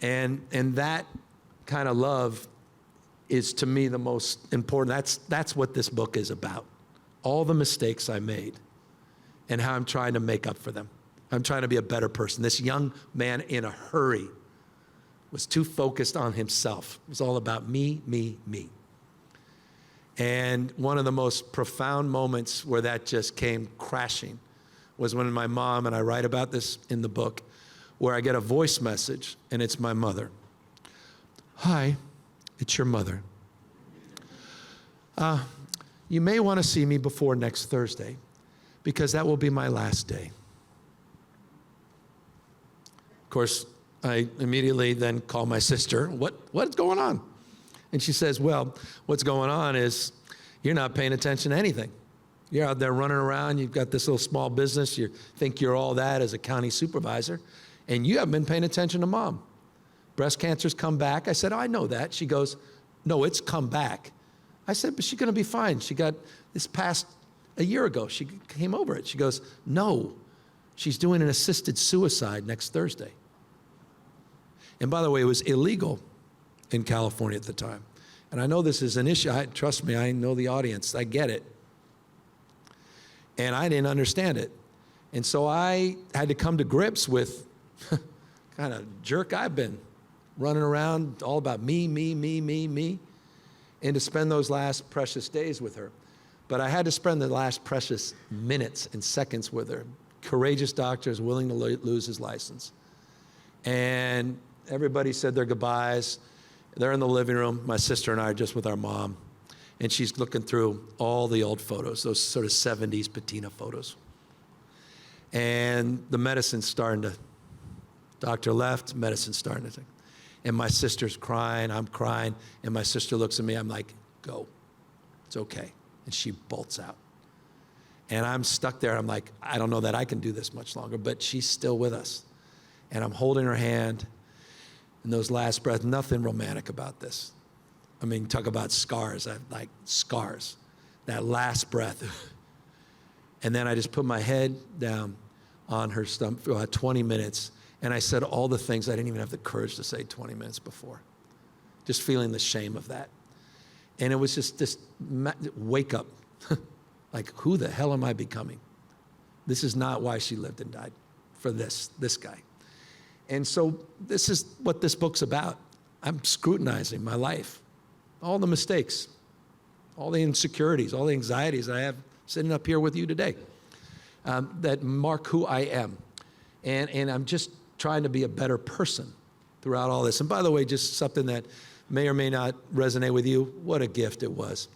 And that kind of love is, to me, the most important. That's what this book is about. All the mistakes I made and how I'm trying to make up for them. I'm trying to be a better person. This young man in a hurry was too focused on himself. It was all about me, me, me. And one of the most profound moments where that just came crashing was when my mom, and I write about this in the book, where I get a voice message, and it's my mother. Hi, it's your mother. You may want to see me before next Thursday, because that will be my last day. Of course, I immediately then call my sister. What's going on? And she says, well, what's going on is you're not paying attention to anything. You're out there running around. You've got this little small business. You think you're all that as a county supervisor, and you haven't been paying attention to Mom. Breast cancer's come back. I said, oh, I know that. She goes, no, it's come back. I said, but she's going to be fine. She got this past a year ago. She came over it. She goes, no, she's doing an assisted suicide next Thursday. And by the way, it was illegal in California at the time. And I know this is an issue. Trust me, I know the audience. I get it. And I didn't understand it. And so I had to come to grips with kind of jerk I've been, running around all about me, me, me, me, me, and to spend those last precious days with her. But I had to spend the last precious minutes and seconds with her. Courageous doctors willing to lose his license. And everybody said their goodbyes. They're in the living room. My sister and I are just with our mom. And she's looking through all the old photos, those sort of 70s patina photos. And the medicine's starting to, doctor left, medicine's starting to, and my sister's crying, I'm crying, and my sister looks at me, I'm like, go, it's okay. And she bolts out. And I'm stuck there, I'm like, I don't know that I can do this much longer, but she's still with us. And I'm holding her hand, and those last breaths, nothing romantic about this. I mean, talk about scars, like scars, that last breath. And then I just put my head down on her stomach for about 20 minutes, and I said all the things I didn't even have the courage to say 20 minutes before, just feeling the shame of that. And it was just this wake up, like, who the hell am I becoming? This is not why she lived and died, for this guy. And so this is what this book's about. I'm scrutinizing my life, all the mistakes, all the insecurities, all the anxieties that I have sitting up here with you today, that mark who I am. And I'm just trying to be a better person throughout all this. And by the way, just something that may or may not resonate with you, what a gift it was.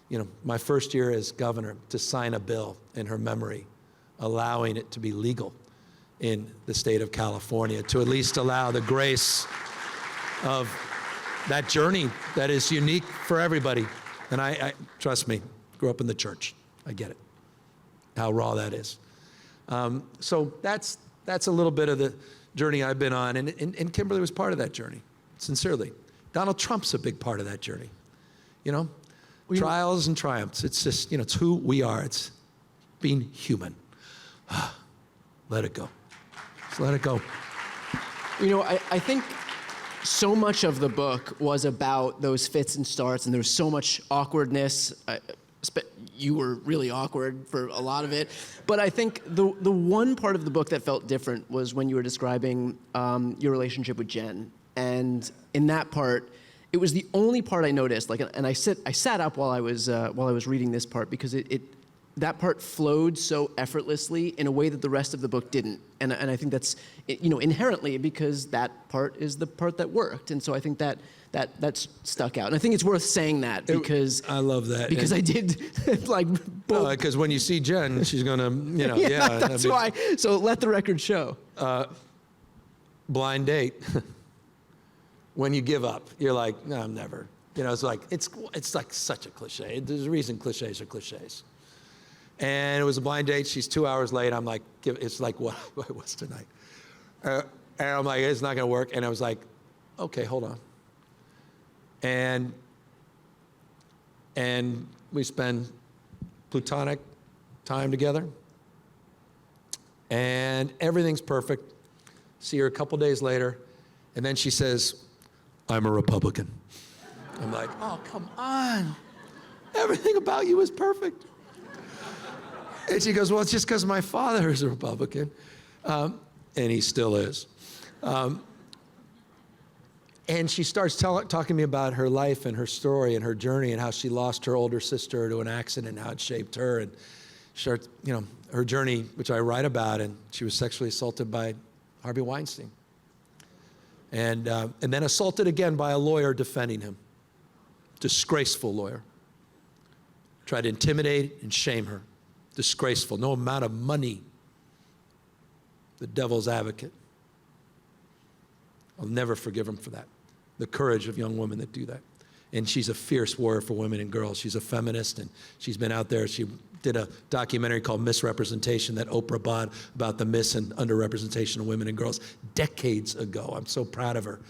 You know, my first year as governor, to sign a bill in her memory, allowing it to be legal in the state of California, to at least allow the grace of that journey that is unique for everybody. And I trust me, grew up in the church. I get it, how raw that is. So that's a little bit of the journey I've been on, and Kimberly was part of that journey, sincerely. Donald Trump's a big part of that journey, you know? Trials and triumphs, it's just, you know, it's who we are, it's being human. Let it go, just let it go. You know, I think so much of the book was about those fits and starts, and there was so much awkwardness. You were really awkward for a lot of it. But I think the one part of the book that felt different was when you were describing your relationship with Jen. And in that part, it was the only part I noticed. Like, and I sat up while I was reading this part, because that part flowed so effortlessly in a way that the rest of the book didn't. And I think that's, you know, inherently, because that part is the part that worked. And so I think that's stuck out. And I think it's worth saying that, because I love that. Because I did like both. Because when you see Jen, she's gonna, you know, yeah, that's why. So let the record show. Blind date. When you give up, you're like, no, I'm never. it's like such a cliche. There's a reason cliches are cliches. And it was a blind date. She's 2 hours late. I'm like, it's like what it was tonight. And I'm like, it's not going to work. And I was like, okay, hold on. And we spend platonic time together. And everything's perfect. See her a couple days later. And then she says, I'm a Republican. I'm like, oh, come on. Everything about you is perfect. And she goes, well, it's just because my father is a Republican. And he still is. And she starts talking to me about her life and her story and her journey and how she lost her older sister to an accident and how it shaped her. And starts, her journey, which I write about, and she was sexually assaulted by Harvey Weinstein. And then assaulted again by a lawyer defending him. Disgraceful lawyer. Tried to intimidate and shame her. Disgraceful. No amount of money. The devil's advocate. I'll never forgive him for that. The courage of young women that do that. And she's a fierce warrior for women and girls. She's a feminist, and she's been out there. She did a documentary called Misrepresentation that Oprah bought about the mis and underrepresentation of women and girls decades ago. I'm so proud of her.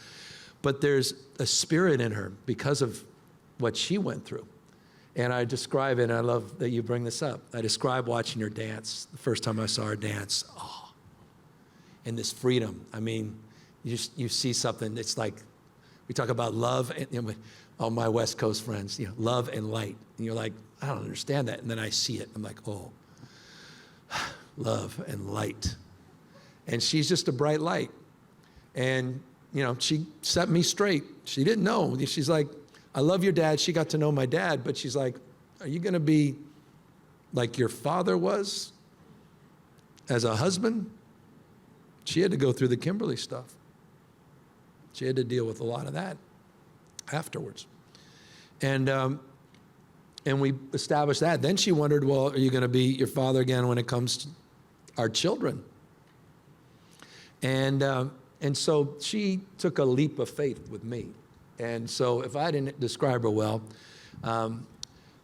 But there's a spirit in her because of what she went through. And I describe it, and I love that you bring this up. I describe watching her dance, the first time I saw her dance. Oh, and this freedom. I mean, you see something, it's like, we talk about love, and all my West Coast friends, love and light. And you're like, I don't understand that. And then I see it. I'm like, oh, love and light. And she's just a bright light. And, she set me straight. She didn't know. She's like, I love your dad. She got to know my dad, but she's like, are you going to be like your father was as a husband? She had to go through the Kimberly stuff. She had to deal with a lot of that afterwards. And we established that. Then she wondered, well, are you going to be your father again when it comes to our children? And so she took a leap of faith with me. And so if I didn't describe her well,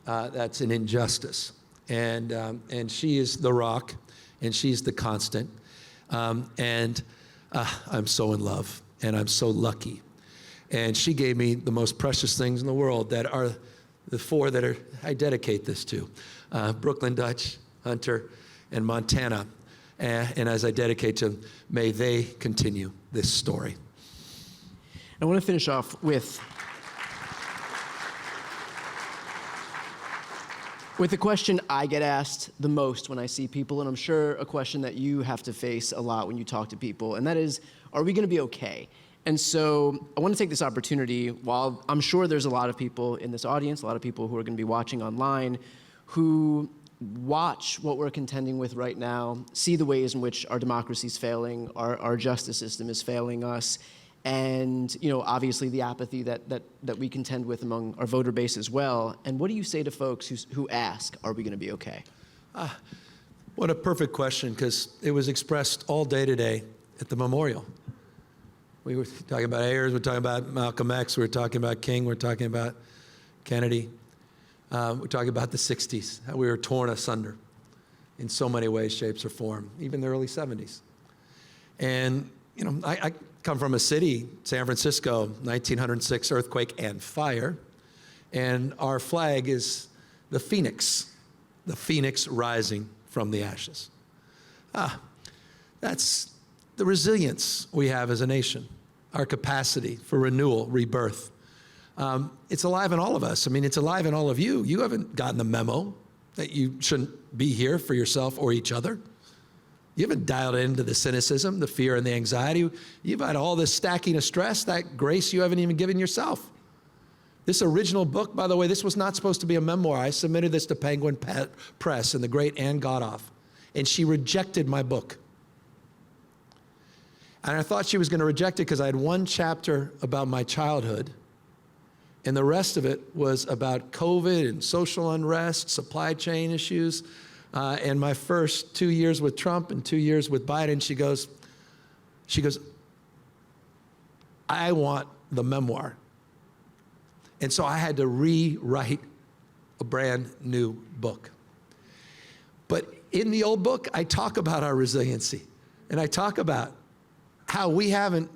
that's an injustice. And she is the rock, and she's the constant. I'm so in love, and I'm so lucky. And she gave me the most precious things in the world that are the four that I dedicate this to. Brooklyn Dutch, Hunter, and Montana. And as I dedicate to them, may they continue this story. I want to finish off with the question I get asked the most when I see people, and I'm sure a question that you have to face a lot when you talk to people, and that is, are we going to be okay? And so I want to take this opportunity, while I'm sure there's a lot of people in this audience, a lot of people who are going to be watching online, who watch what we're contending with right now, see the ways in which our democracy is failing, our justice system is failing us, and obviously the apathy that we contend with among our voter base as well. And what do you say to folks who ask, are we going to be okay? What a perfect question, because it was expressed all day today at the memorial. We were talking about Ayers, we're talking about Malcolm X, we're talking about King, we're talking about Kennedy. We're talking about the 60s, how we were torn asunder in so many ways, shapes, or form, even the early 70s. And, I come from a city, San Francisco, 1906 earthquake and fire, and our flag is the phoenix rising from the ashes. That's the resilience we have as a nation, our capacity for renewal, rebirth. It's alive in all of us. I mean, it's alive in all of you. You haven't gotten the memo that you shouldn't be here for yourself or each other. You haven't dialed into the cynicism, the fear, and the anxiety. You've had all this stacking of stress, that grace you haven't even given yourself. This original book, by the way, this was not supposed to be a memoir. I submitted this to Penguin Press and the great Anne Godoff, and she rejected my book. And I thought she was going to reject it because I had one chapter about my childhood, and the rest of it was about COVID and social unrest, supply chain issues, and my first 2 years with Trump and 2 years with Biden. She goes, I want the memoir. And so I had to rewrite a brand new book. But in the old book, I talk about our resiliency. And I talk about how we haven't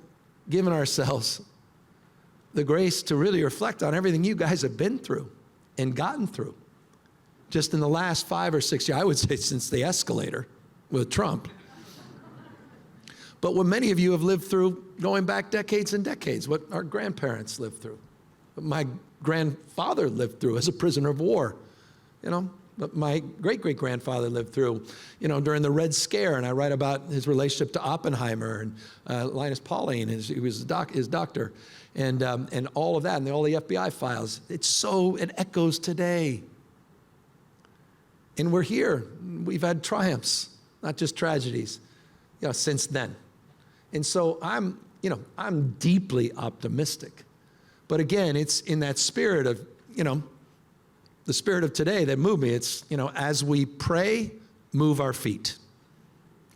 given ourselves the grace to really reflect on everything you guys have been through and gotten through. Just in the last 5 or 6 years, I would say since the escalator with Trump. But what many of you have lived through going back decades and decades, what our grandparents lived through, what my grandfather lived through as a prisoner of war, what my great-great-grandfather lived through, during the Red Scare, and I write about his relationship to Oppenheimer and Linus Pauling, he was his doctor, and all of that, and all the FBI files. It echoes today. And we're here. We've had triumphs, not just tragedies, since then. And so I'm deeply optimistic. But again, it's in that spirit of, the spirit of today that moved me. It's, as we pray, move our feet,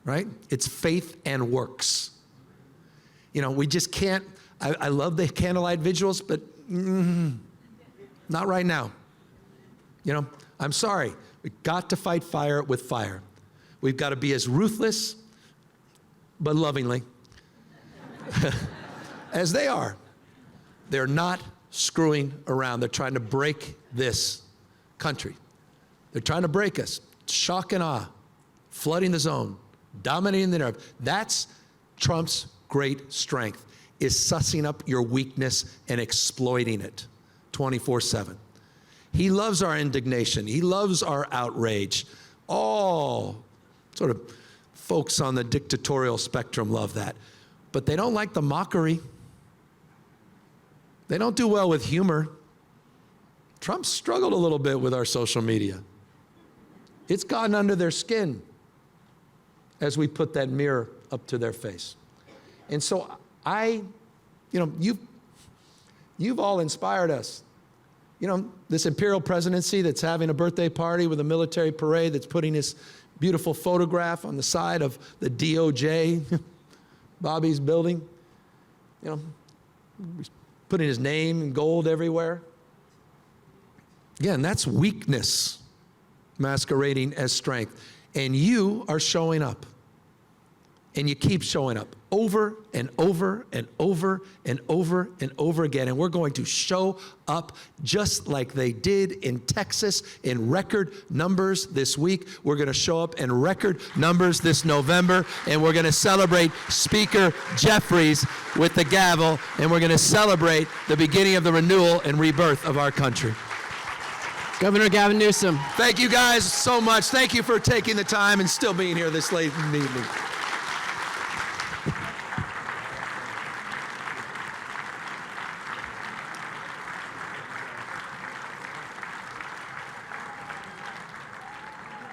right? It's faith and works. We just can't, I love the candlelight vigils, but not right now. I'm sorry. We've got to fight fire with fire. We've got to be as ruthless, but lovingly, as they are. They're not screwing around. They're trying to break this country. They're trying to break us. Shock and awe, flooding the zone, dominating the nerve. That's Trump's great strength, is sussing up your weakness and exploiting it 24/7. He loves our indignation. He loves our outrage. All sort of folks on the dictatorial spectrum love that. But they don't like the mockery. They don't do well with humor. Trump struggled a little bit with our social media. It's gotten under their skin as we put that mirror up to their face. And so you've all inspired us. This imperial presidency that's having a birthday party with a military parade that's putting this beautiful photograph on the side of the DOJ, Bobby's building, putting his name in gold everywhere. Again, that's weakness masquerading as strength. And you are showing up. And you keep showing up over and over and over and over and over again. And we're going to show up just like they did in Texas in record numbers this week. We're going to show up in record numbers this November. And we're going to celebrate Speaker Jeffries with the gavel. And we're going to celebrate the beginning of the renewal and rebirth of our country. Governor Gavin Newsom. Thank you guys so much. Thank you for taking the time and still being here this late in the evening.